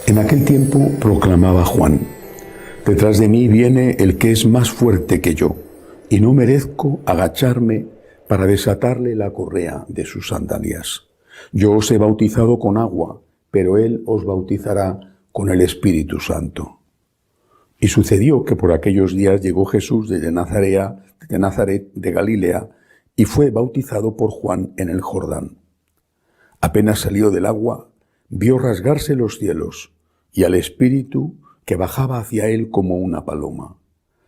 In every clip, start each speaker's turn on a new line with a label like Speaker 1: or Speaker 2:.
Speaker 1: En aquel tiempo proclamaba Juan: detrás de mí viene el que es más fuerte que yo, y no merezco agacharme para desatarle la correa de sus sandalias. Yo os he bautizado con agua, pero él os bautizará con el Espíritu Santo. Y sucedió que por aquellos días llegó Jesús desde Nazaret de Galilea, y fue bautizado por Juan en el Jordán. Apenas salió del agua, vio rasgarse los cielos, y al Espíritu que bajaba hacia él como una paloma.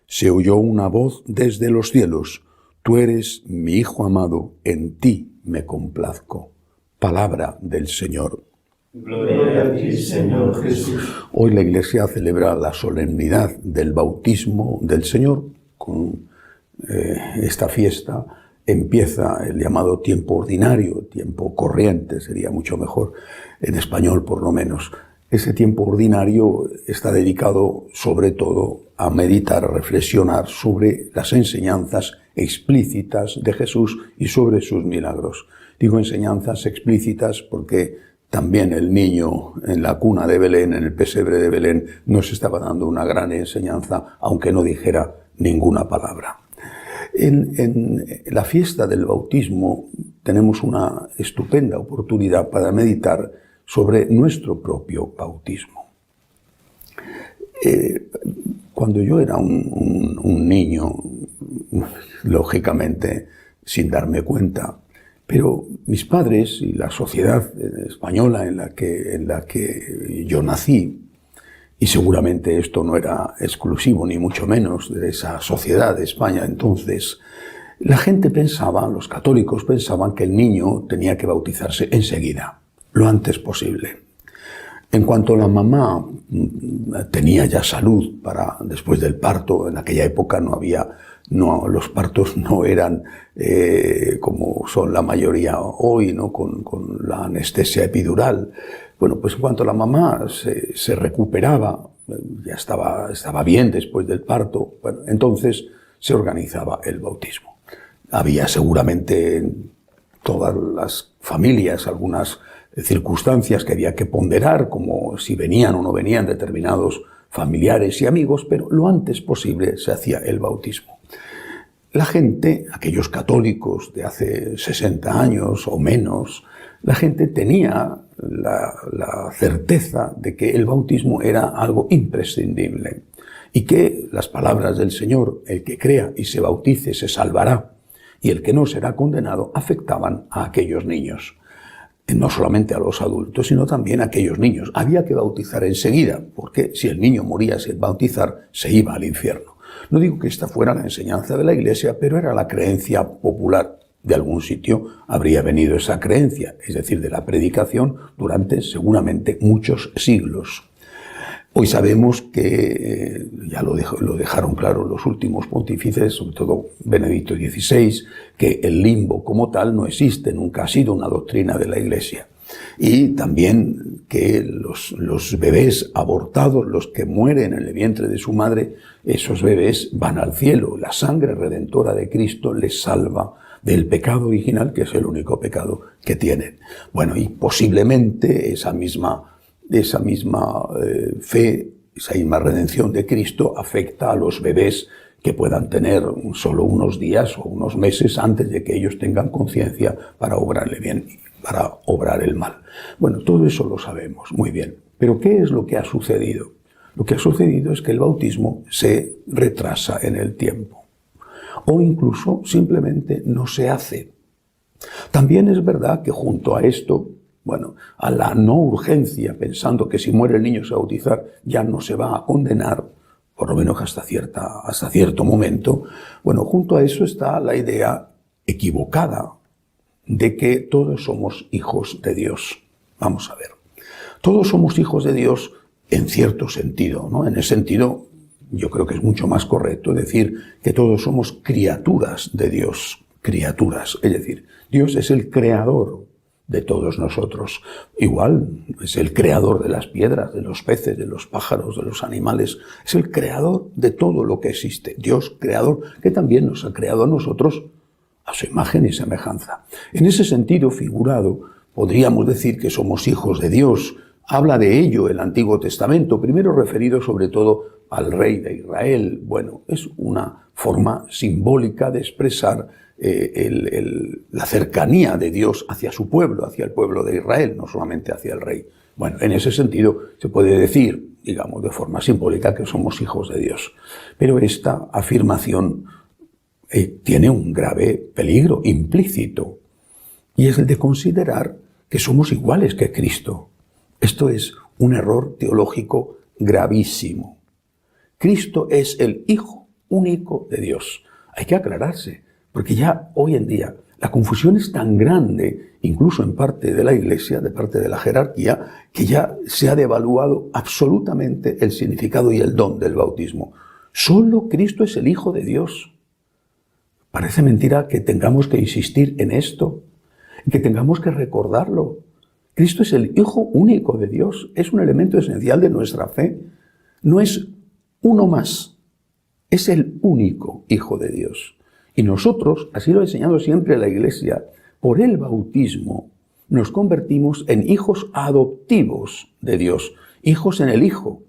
Speaker 1: Se oyó una voz desde los cielos: tú eres mi Hijo amado, en ti me complazco. Palabra del Señor.
Speaker 2: Gloria a ti, Señor Jesús.
Speaker 1: Hoy la Iglesia celebra la solemnidad del bautismo del Señor. Con esta fiesta empieza el llamado tiempo ordinario, tiempo corriente, sería mucho mejor en español por lo menos. Ese tiempo ordinario está dedicado sobre todo a meditar, a reflexionar sobre las enseñanzas explícitas de Jesús y sobre sus milagros. Digo enseñanzas explícitas porque también el niño en la cuna de Belén, en el pesebre de Belén, nos estaba dando una gran enseñanza, aunque no dijera ninguna palabra. En la fiesta del bautismo tenemos una estupenda oportunidad para meditar sobre nuestro propio bautismo. Cuando yo era un niño, lógicamente sin darme cuenta, pero mis padres y la sociedad española en la que yo nací, y seguramente esto no era exclusivo ni mucho menos de esa sociedad de España entonces, la gente pensaba, los católicos pensaban que el niño tenía que bautizarse enseguida, lo antes posible. En cuanto la mamá tenía ya salud para después del parto, en aquella época los partos no eran como son la mayoría hoy, ¿no? Con la anestesia epidural. Bueno, pues en cuanto la mamá se recuperaba, ya estaba bien después del parto, bueno, entonces se organizaba el bautismo. Había seguramente en todas las familias algunas circunstancias que había que ponderar, como si venían o no venían determinados familiares y amigos, pero lo antes posible se hacía el bautismo. La gente, aquellos católicos de hace 60 años o menos, la gente tenía la certeza de que el bautismo era algo imprescindible y que las palabras del Señor, el que crea y se bautice se salvará y el que no será condenado, afectaban a aquellos niños. No solamente a los adultos, sino también a aquellos niños. Había que bautizar enseguida, porque si el niño moría sin bautizar, se iba al infierno. No digo que esta fuera la enseñanza de la Iglesia, pero era la creencia popular. De algún sitio habría venido esa creencia, es decir, de la predicación durante seguramente muchos siglos. Hoy sabemos que, ya lo dejaron claro los últimos pontífices, sobre todo Benedicto XVI, que el limbo como tal no existe, nunca ha sido una doctrina de la Iglesia. Y también que los bebés abortados, los que mueren en el vientre de su madre, esos bebés van al cielo. La sangre redentora de Cristo les salva del pecado original, que es el único pecado que tienen. Bueno, y posiblemente esa misma fe, esa misma redención de Cristo afecta a los bebés que puedan tener solo unos días o unos meses antes de que ellos tengan conciencia para obrarle bien, para obrar el mal. Bueno, todo eso lo sabemos muy bien. Pero ¿qué es lo que ha sucedido? Lo que ha sucedido es que el bautismo se retrasa en el tiempo o incluso simplemente no se hace. También es verdad que junto a esto, bueno, a la no urgencia, pensando que si muere el niño sin bautizar ya no se va a condenar, por lo menos hasta cierto momento, bueno, junto a eso está la idea equivocada de que todos somos hijos de Dios. Vamos a ver. Todos somos hijos de Dios en cierto sentido, ¿no? En ese sentido, yo creo que es mucho más correcto decir que todos somos criaturas de Dios. Criaturas, es decir, Dios es el creador de todos nosotros. Igual es el creador de las piedras, de los peces, de los pájaros, de los animales. Es el creador de todo lo que existe. Dios creador que también nos ha creado a nosotros a su imagen y semejanza. En ese sentido figurado, podríamos decir que somos hijos de Dios. Habla de ello el Antiguo Testamento, primero referido sobre todo al rey de Israel. Bueno, es una forma simbólica de expresar la cercanía de Dios hacia su pueblo, hacia el pueblo de Israel, no solamente hacia el rey. Bueno, en ese sentido se puede decir, digamos, de forma simbólica que somos hijos de Dios. Pero esta afirmación tiene un grave peligro implícito, y es el de considerar que somos iguales que Cristo. Esto es un error teológico gravísimo. Cristo es el Hijo único de Dios. Hay que aclararse, porque ya hoy en día la confusión es tan grande, incluso en parte de la Iglesia, de parte de la jerarquía, que ya se ha devaluado absolutamente el significado y el don del bautismo. Solo Cristo es el Hijo de Dios. Parece mentira que tengamos que insistir en esto, que tengamos que recordarlo. Cristo es el Hijo único de Dios, es un elemento esencial de nuestra fe. No es uno más, es el único Hijo de Dios. Y nosotros, así lo ha enseñado siempre la Iglesia, por el bautismo nos convertimos en hijos adoptivos de Dios. Hijos en el Hijo,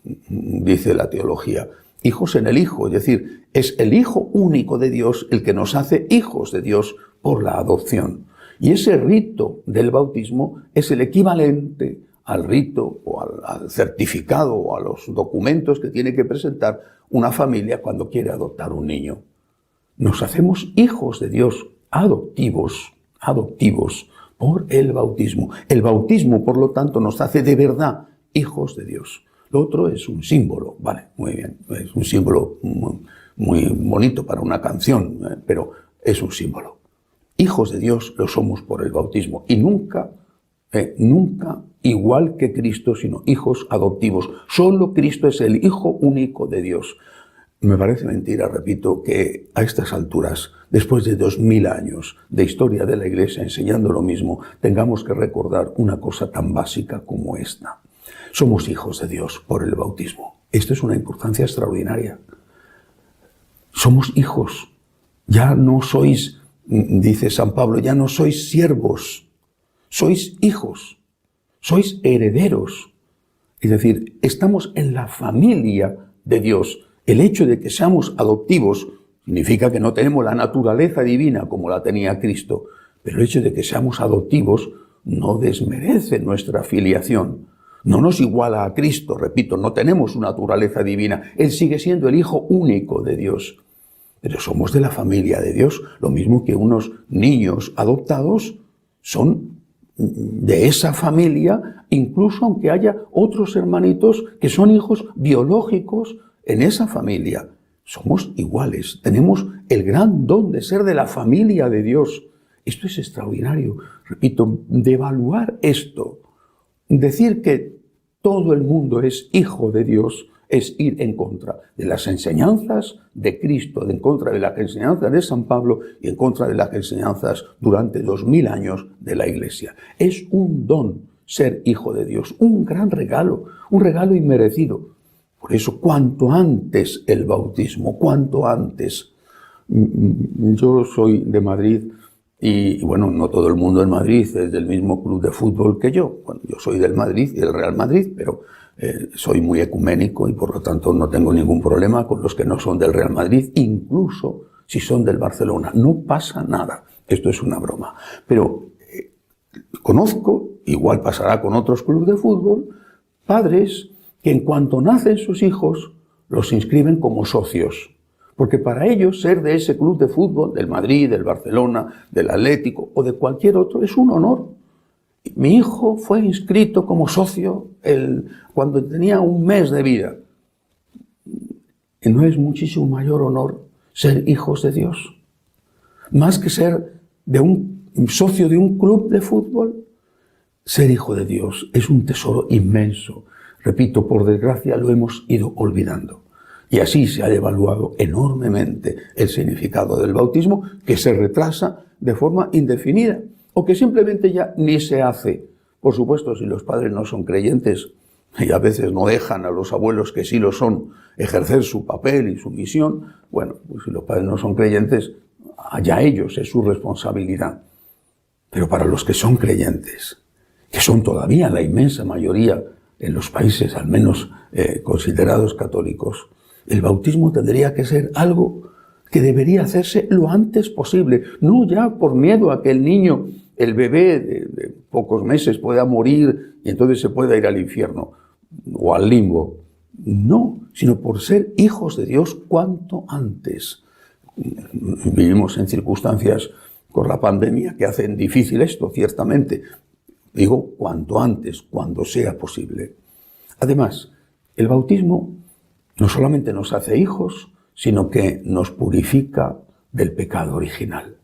Speaker 1: dice la teología. Hijos en el Hijo, es decir, es el Hijo único de Dios el que nos hace hijos de Dios por la adopción. Y ese rito del bautismo es el equivalente al rito o al certificado o a los documentos que tiene que presentar una familia cuando quiere adoptar un niño. Nos hacemos hijos de Dios, adoptivos por el bautismo. El bautismo, por lo tanto, nos hace de verdad hijos de Dios. Lo otro es un símbolo, vale, muy bien, es un símbolo muy bonito para una canción, pero es un símbolo. Hijos de Dios lo somos por el bautismo y nunca igual que Cristo, sino hijos adoptivos. Solo Cristo es el Hijo único de Dios. Me parece mentira, repito, que a estas alturas, después de 2000 años de historia de la Iglesia enseñando lo mismo, tengamos que recordar una cosa tan básica como esta. Somos hijos de Dios por el bautismo. Esto es una importancia extraordinaria. Somos hijos. Ya no sois, dice San Pablo, ya no sois siervos. Sois hijos. Sois herederos. Es decir, estamos en la familia de Dios. El hecho de que seamos adoptivos significa que no tenemos la naturaleza divina como la tenía Cristo, pero el hecho de que seamos adoptivos no desmerece nuestra filiación. No nos iguala a Cristo, repito, no tenemos su naturaleza divina. Él sigue siendo el Hijo único de Dios. Pero somos de la familia de Dios, lo mismo que unos niños adoptados son de esa familia, incluso aunque haya otros hermanitos que son hijos biológicos en esa familia. Somos iguales, tenemos el gran don de ser de la familia de Dios. Esto es extraordinario. Repito, devaluar esto, decir que todo el mundo es hijo de Dios, es ir en contra de las enseñanzas de Cristo, en contra de las enseñanzas de San Pablo y en contra de las enseñanzas durante 2000 años de la Iglesia. Es un don ser hijo de Dios, un gran regalo, un regalo inmerecido. Por eso, cuanto antes el bautismo, cuanto antes. Yo soy de Madrid y bueno, no todo el mundo en Madrid es del mismo club de fútbol que yo. Bueno, yo soy del Madrid y del Real Madrid, pero soy muy ecuménico y por lo tanto no tengo ningún problema con los que no son del Real Madrid, incluso si son del Barcelona. No pasa nada. Esto es una broma. Pero conozco, igual pasará con otros clubes de fútbol, padres que en cuanto nacen sus hijos, los inscriben como socios. Porque para ellos ser de ese club de fútbol, del Madrid, del Barcelona, del Atlético o de cualquier otro, es un honor. Mi hijo fue inscrito como socio cuando tenía un mes de vida. ¿Y no es muchísimo mayor honor ser hijos de Dios? Más que ser de un socio de un club de fútbol, ser hijo de Dios es un tesoro inmenso. Repito, por desgracia lo hemos ido olvidando. Y así se ha devaluado enormemente el significado del bautismo, que se retrasa de forma indefinida o que simplemente ya ni se hace. Por supuesto, si los padres no son creyentes y a veces no dejan a los abuelos que sí lo son ejercer su papel y su misión, bueno, pues si los padres no son creyentes, allá ellos, es su responsabilidad. Pero para los que son creyentes, que son todavía la inmensa mayoría en los países, al menos considerados católicos, el bautismo tendría que ser algo que debería hacerse lo antes posible, no ya por miedo a que el niño, el bebé de pocos meses pueda morir y entonces se pueda ir al infierno o al limbo. No, sino por ser hijos de Dios cuanto antes. Vivimos en circunstancias con la pandemia que hacen difícil esto, ciertamente. Digo, cuanto antes, cuando sea posible. Además, el bautismo no solamente nos hace hijos, sino que nos purifica del pecado original.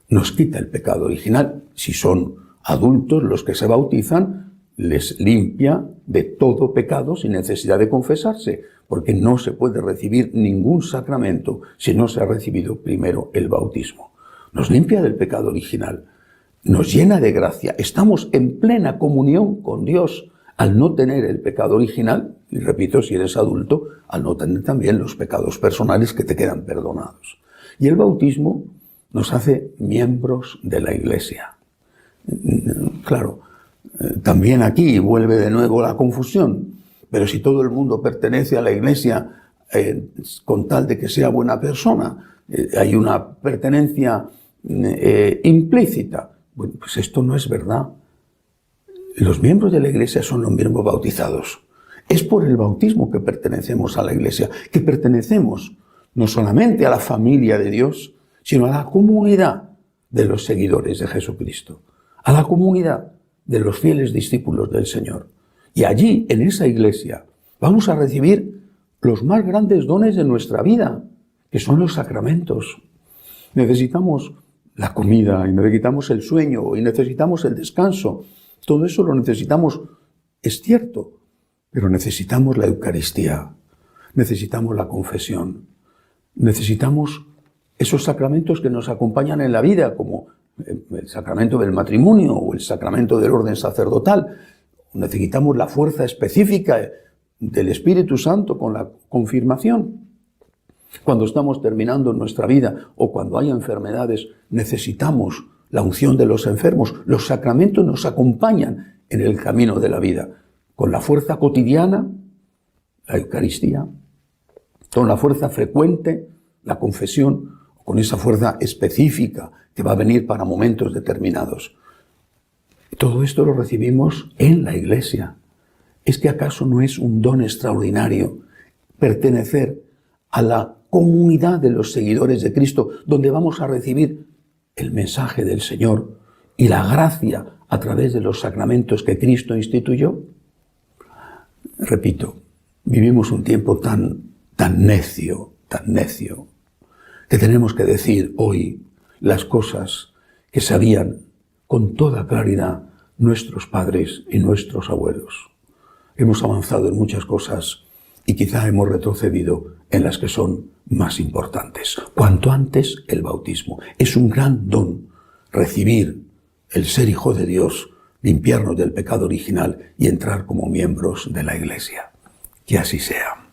Speaker 1: Nos quita el pecado original. Si son adultos los que se bautizan, les limpia de todo pecado sin necesidad de confesarse, porque no se puede recibir ningún sacramento si no se ha recibido primero el bautismo. Nos limpia del pecado original, nos llena de gracia. Estamos en plena comunión con Dios al no tener el pecado original, y repito, si eres adulto, al no tener también los pecados personales que te quedan perdonados. Y el bautismo nos hace miembros de la Iglesia. Claro, también aquí vuelve de nuevo la confusión, pero si todo el mundo pertenece a la Iglesia con tal de que sea buena persona, hay una pertenencia implícita. Bueno, pues esto no es verdad. Los miembros de la Iglesia son los miembros bautizados. Es por el bautismo que pertenecemos a la Iglesia, que pertenecemos no solamente a la familia de Dios, sino a la comunidad de los seguidores de Jesucristo, a la comunidad de los fieles discípulos del Señor. Y allí, en esa Iglesia, vamos a recibir los más grandes dones de nuestra vida, que son los sacramentos. Necesitamos la comida, y necesitamos el sueño, y necesitamos el descanso. Todo eso lo necesitamos, es cierto, pero necesitamos la Eucaristía, necesitamos la confesión, necesitamos esos sacramentos que nos acompañan en la vida, como el sacramento del matrimonio o el sacramento del orden sacerdotal. Necesitamos la fuerza específica del Espíritu Santo con la confirmación. Cuando estamos terminando nuestra vida o cuando hay enfermedades, necesitamos la unción de los enfermos. Los sacramentos nos acompañan en el camino de la vida, con la fuerza cotidiana, la Eucaristía, con la fuerza frecuente, la confesión, con esa fuerza específica que va a venir para momentos determinados. Todo esto lo recibimos en la Iglesia. ¿Es que acaso no es un don extraordinario pertenecer a la comunidad de los seguidores de Cristo, donde vamos a recibir el mensaje del Señor y la gracia a través de los sacramentos que Cristo instituyó? Repito, vivimos un tiempo tan necio, que tenemos que decir hoy las cosas que sabían con toda claridad nuestros padres y nuestros abuelos. Hemos avanzado en muchas cosas y quizá hemos retrocedido en las que son más importantes. Cuanto antes el bautismo. Es un gran don recibir el ser hijo de Dios, limpiarnos del pecado original y entrar como miembros de la Iglesia. Que así sea.